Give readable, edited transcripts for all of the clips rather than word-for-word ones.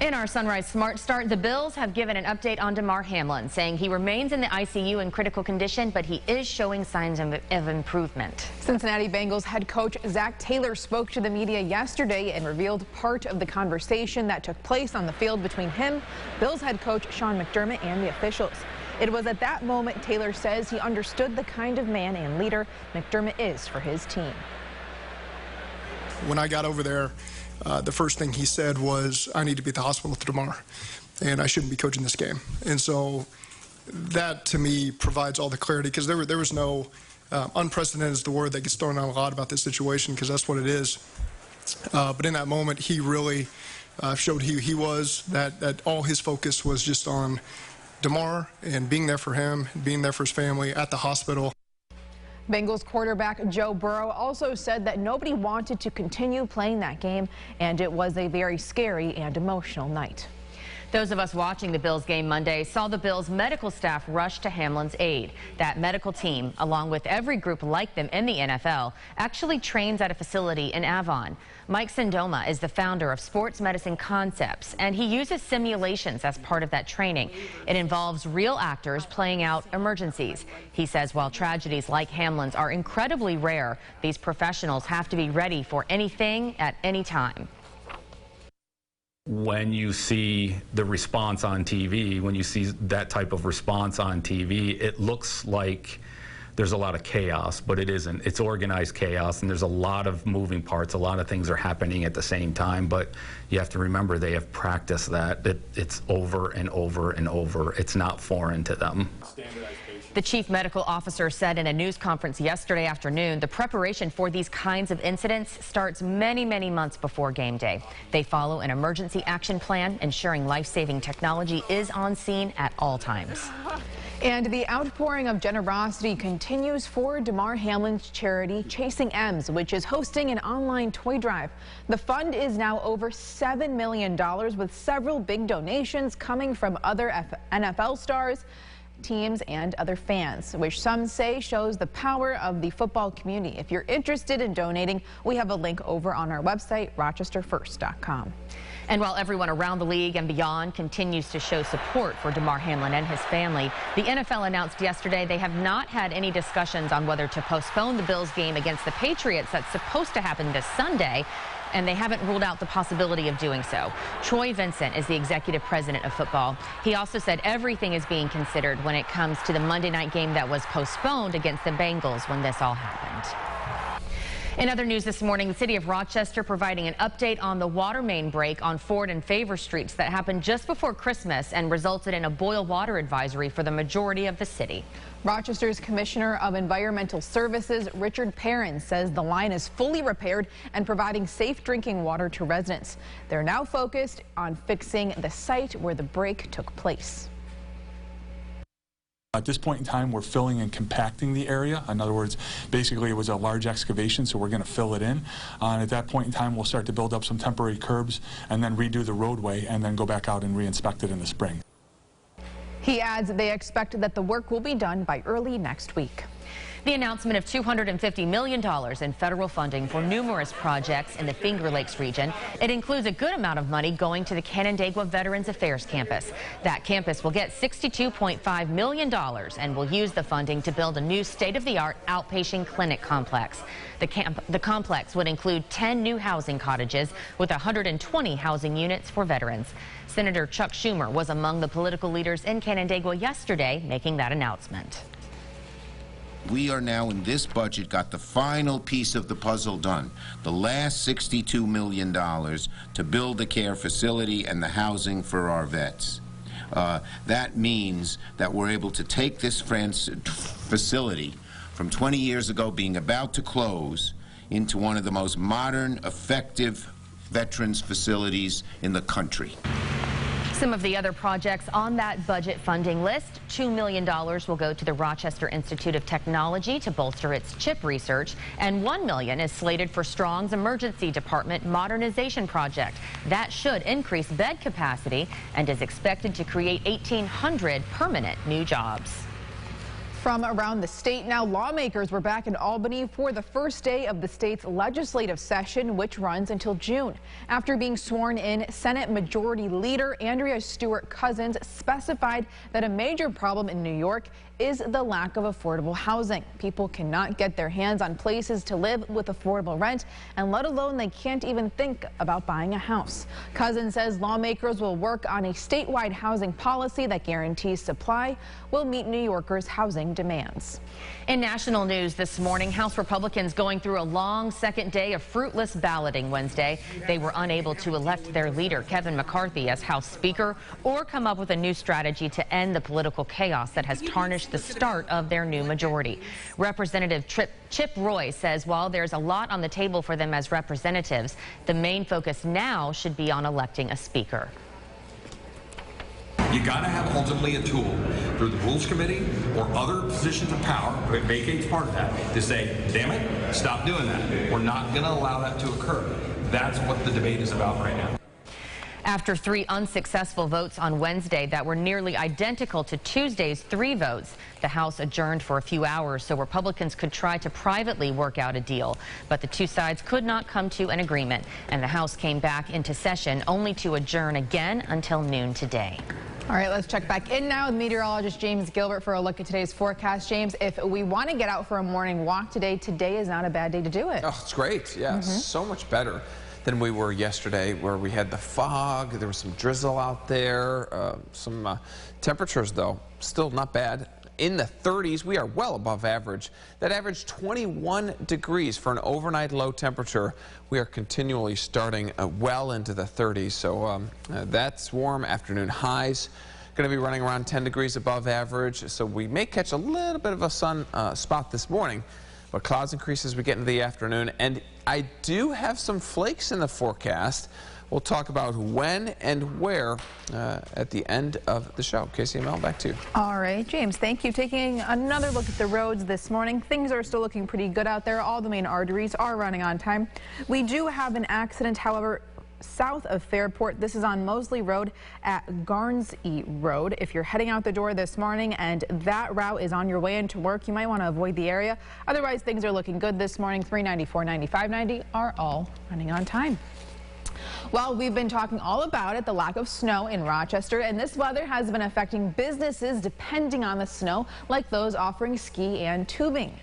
In our Sunrise Smart Start, the Bills have given an update on Damar Hamlin, saying he remains in the ICU in critical condition, but he is showing signs of improvement. Cincinnati Bengals head coach Zach Taylor spoke to the media yesterday and revealed part of the conversation that took place on the field between him, Bills head coach Sean McDermott, and the officials. It was at that moment Taylor says he understood the kind of man and leader McDermott is for his team. When I got over there, the first thing he said was, I need to be at the hospital with Damar, and I shouldn't be coaching this game. And so that, to me, provides all the clarity, because there was no unprecedented is the word that gets thrown out a lot about this situation, because that's what it is. But in that moment, he really showed who he was, that all his focus was just on Damar and being there for him, being there for his family at the hospital. Bengals quarterback Joe Burrow also said that nobody wanted to continue playing that game, and it was a very scary and emotional night. Those of us watching the Bills game Monday saw the Bills medical staff rush to Hamlin's aid. That medical team, along with every group like them in the NFL, actually trains at a facility in Avon. Mike Sindoma is the founder of Sports Medicine Concepts, and he uses simulations as part of that training. It involves real actors playing out emergencies. He says while tragedies like Hamlin's are incredibly rare, these professionals have to be ready for anything at any time. When you see the response on TV, when you see that type of response on TV, it looks like there's a lot of chaos, but it isn't. It's organized chaos, and there's a lot of moving parts. A lot of things are happening at the same time, but you have to remember they have practiced that. It's over and over and over. It's not foreign to them. The chief medical officer said in a news conference yesterday afternoon the preparation for these kinds of incidents starts many, many months before game day. They follow an emergency action plan, ensuring life-saving technology is on scene at all times. And the outpouring of generosity continues for Damar Hamlin's charity Chasing M's, which is hosting an online toy drive. The fund is now over $7 million, with several big donations coming from other NFL stars, teams, and other fans, which some say shows the power of the football community. If you're interested in donating, we have a link over on our website, rochesterfirst.com. And while everyone around the league and beyond continues to show support for Damar Hamlin and his family, the NFL announced yesterday they have not had any discussions on whether to postpone the Bills game against the Patriots that's supposed to happen this Sunday, and they haven't ruled out the possibility of doing so. Troy Vincent is the executive president of football. He also said everything is being considered when it comes to the Monday night game that was postponed against the Bengals when this all happened. In other news this morning, the city of Rochester providing an update on the water main break on Ford and Favor Streets that happened just before Christmas and resulted in a boil water advisory for the majority of the city. Rochester's Commissioner of Environmental Services, Richard Perrin, says the line is fully repaired and providing safe drinking water to residents. They're now focused on fixing the site where the break took place. At this point in time, we're filling and compacting the area. In other words, basically it was a large excavation, so we're going to fill it in. And at that point in time, we'll start to build up some temporary curbs and then redo the roadway and then go back out and re-inspect it in the spring. He adds they expect that the work will be done by early next week. The announcement of $250 million in federal funding for numerous projects in the Finger Lakes region. It includes a good amount of money going to the Canandaigua Veterans Affairs campus. That campus will get $62.5 million and will use the funding to build a new state-of-the-art outpatient clinic complex. The complex would include 10 new housing cottages with 120 housing units for veterans. Senator Chuck Schumer was among the political leaders in Canandaigua yesterday making that announcement. We are now in this budget got the final piece of the puzzle done, the last $62 million to build the care facility and the housing for our vets. That means that we're able to take this facility from 20 years ago being about to close into one of the most modern, effective veterans facilities in the country. Some of the other projects on that budget funding list, $2 million will go to the Rochester Institute of Technology to bolster its chip research, and $1 million is slated for Strong's Emergency Department Modernization Project. That should increase bed capacity and is expected to create 1,800 permanent new jobs. From around the state now, lawmakers were back in Albany for the first day of the state's legislative session, which runs until June. After being sworn in, Senate Majority Leader Andrea Stewart-Cousins specified that a major problem in New York is the lack of affordable housing. People cannot get their hands on places to live with affordable rent, and let alone they can't even think about buying a house. Cousins says lawmakers will work on a statewide housing policy that guarantees supply will meet New Yorkers' housing demands. In national news this morning, House Republicans going through a long second day of fruitless balloting Wednesday. They were unable to elect their leader, Kevin McCarthy, as House Speaker or come up with a new strategy to end the political chaos that has tarnished the start of their new majority. Representative Chip Roy says while there's a lot on the table for them as representatives, the main focus now should be on electing a speaker. You got to have ultimately a tool through the Rules Committee or other positions of power, if it vacates part of that, to say, damn it, stop doing that. We're not going to allow that to occur. That's what the debate is about right now. After 3 unsuccessful votes on Wednesday that were nearly identical to Tuesday's 3 votes, the House adjourned for a few hours so Republicans could try to privately work out a deal. But the two sides could not come to an agreement, and the House came back into session only to adjourn again until noon today. All right, let's check back in now with meteorologist James Gilbert for a look at today's forecast. James, if we want to get out for a morning walk today is not a bad day to do it. Oh, it's great. Yeah, so much better than we were yesterday, where we had the fog. There was some drizzle out there. Some temperatures, though, still not bad. In the 30s, we are well above average. That averaged 21 degrees for an overnight low temperature. We are continually starting well into the 30s, so that's warm. Afternoon highs going to be running around 10 degrees above average, so we may catch a little bit of a sun spot this morning, but clouds increase as we get into the afternoon, and I do have some flakes in the forecast. We'll talk about when and where at the end of the show. KCML, back to you. All right, James, thank you. Taking another look at the roads this morning. Things are still looking pretty good out there. All the main arteries are running on time. We do have an accident, however, south of Fairport. This is on Mosley Road at Garnsey Road. If you're heading out the door this morning and that route is on your way into work, you might want to avoid the area. Otherwise, things are looking good this morning. 390, 490, 590 are all running on time. Well, we've been talking all about it, the lack of snow in Rochester, and this weather has been affecting businesses depending on the snow, like those offering ski and tubing.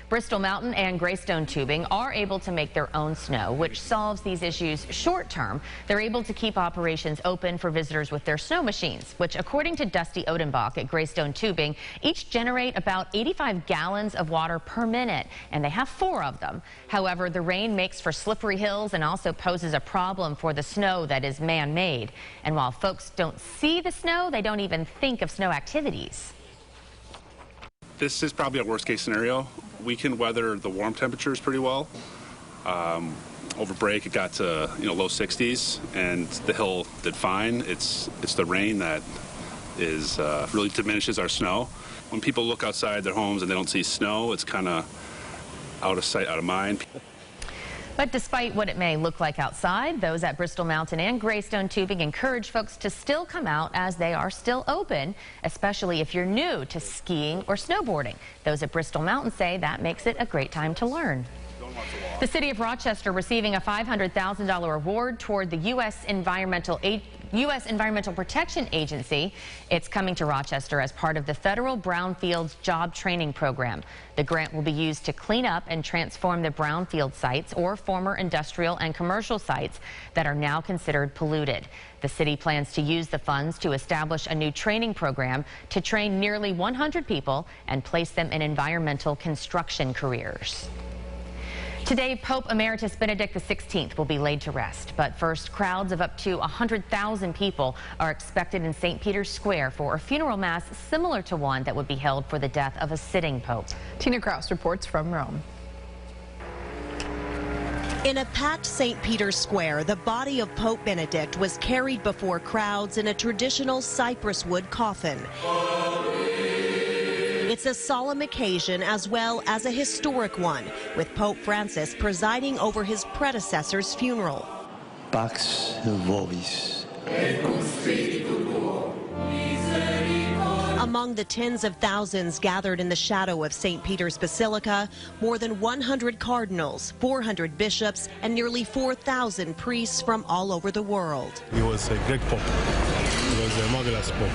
Bristol Mountain and Greystone Tubing are able to make their own snow, which solves these issues short term. They're able to keep operations open for visitors with their snow machines, which, according to Dusty Odenbach at Greystone Tubing, each generate about 85 gallons of water per minute, and they have 4 of them. However, the rain makes for slippery hills and also poses a problem for the snow that is man-made. And while folks don't see the snow, they don't even think of snow activities. This is probably a worst-case scenario. We can weather the warm temperatures pretty well. Over break, it got to low 60s, and the hill did fine. It's the rain that is really diminishes our snow. When people look outside their homes and they don't see snow, it's kind of out of sight, out of mind. But despite what it may look like outside, those at Bristol Mountain and Greystone Tubing encourage folks to still come out as they are still open, especially if you're new to skiing or snowboarding. Those at Bristol Mountain say that makes it a great time to learn. The city of Rochester receiving a $500,000 award toward the U.S. Environmental Protection Agency. It's coming to Rochester as part of the federal Brownfields job training program. The grant will be used to clean up and transform the brownfield sites, or former industrial and commercial sites that are now considered polluted. The city plans to use the funds to establish a new training program to train nearly 100 people and place them in environmental construction careers. Today, Pope Emeritus Benedict XVI will be laid to rest. But first, crowds of up to 100,000 people are expected in St. Peter's Square for a funeral mass similar to one that would be held for the death of a sitting pope. Tina Kraus reports from Rome. In a packed St. Peter's Square, the body of Pope Benedict was carried before crowds in a traditional cypress wood coffin. It's a solemn occasion as well as a historic one, with Pope Francis presiding over his predecessor's funeral. Pax vobis. Among the tens of thousands gathered in the shadow of St. Peter's Basilica, more than 100 cardinals, 400 bishops, and nearly 4,000 priests from all over the world. He was a great pope. He was a marvelous pope.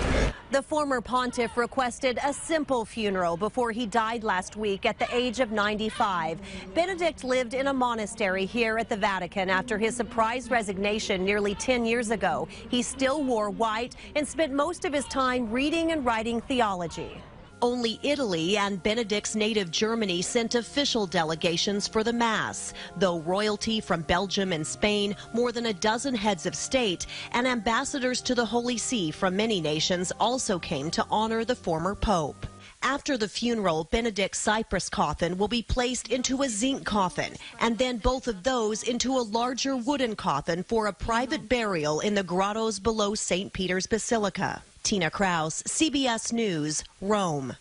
The former pontiff requested a simple funeral before he died last week at the age of 95. Benedict lived in a monastery here at the Vatican after his surprise resignation nearly 10 years ago. He still wore white and spent most of his time reading and writing theology. Only Italy and Benedict's native Germany sent official delegations for the Mass, though royalty from Belgium and Spain, more than a dozen heads of state, and ambassadors to the Holy See from many nations also came to honor the former pope. After the funeral, Benedict's cypress coffin will be placed into a zinc coffin, and then both of those into a larger wooden coffin for a private burial in the grottos below St. Peter's Basilica. Tina Kraus, CBS News, Rome.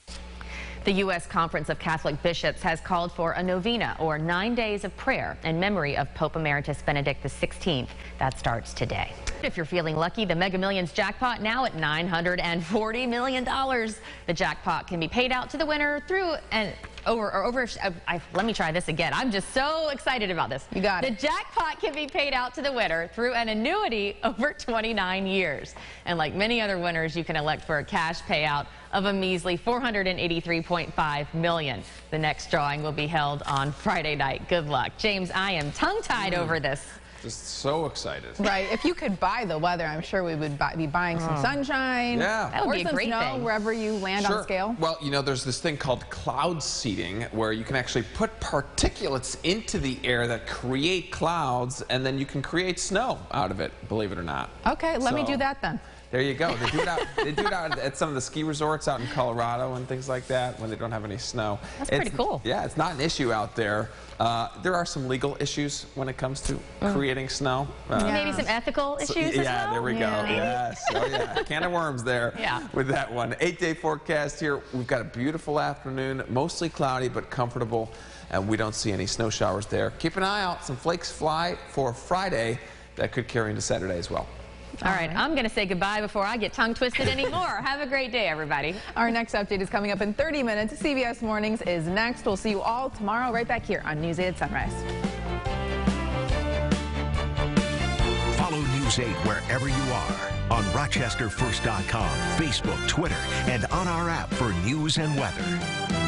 The U.S. Conference of Catholic Bishops has called for a novena, or 9 days of prayer, in memory of Pope Emeritus Benedict XVI. That starts today. If you're feeling lucky, the Mega Millions jackpot now at $940 million. The jackpot can be paid out to the winner through an let me try this again. I'm just so excited about this. You got it. The jackpot can be paid out to the winner through an annuity over 29 years. And like many other winners, you can elect for a cash payout of a measly $483.5 million. The next drawing will be held on Friday night. Good luck. James, I am tongue-tied over this. Just so excited. Right. If you could buy the weather, I'm sure we would be buying some sunshine. Yeah. That would be a great snow thing. Wherever you land on scale. Well, you know, there's this thing called cloud seeding where you can actually put particulates into the air that create clouds, and then you can create snow out of it, believe it or not. Okay, let me do that then. There you go. They do it out at some of the ski resorts out in Colorado and things like that when they don't have any snow. That's pretty cool. Yeah, it's not an issue out there. There are some legal issues when it comes to creating snow. Maybe some ethical issues as well? There we go. Yes. Oh, yeah. Can of worms there with that one. 8-day forecast here. We've got a beautiful afternoon, mostly cloudy but comfortable, and we don't see any snow showers there. Keep an eye out. Some flakes fly for Friday that could carry into Saturday as well. All right, I'm going to say goodbye before I get tongue-twisted anymore. Have a great day, everybody. Our next update is coming up in 30 minutes. CBS Mornings is next. We'll see you all tomorrow right back here on News 8 at Sunrise. Follow News 8 wherever you are on RochesterFirst.com, Facebook, Twitter, and on our app for news and weather.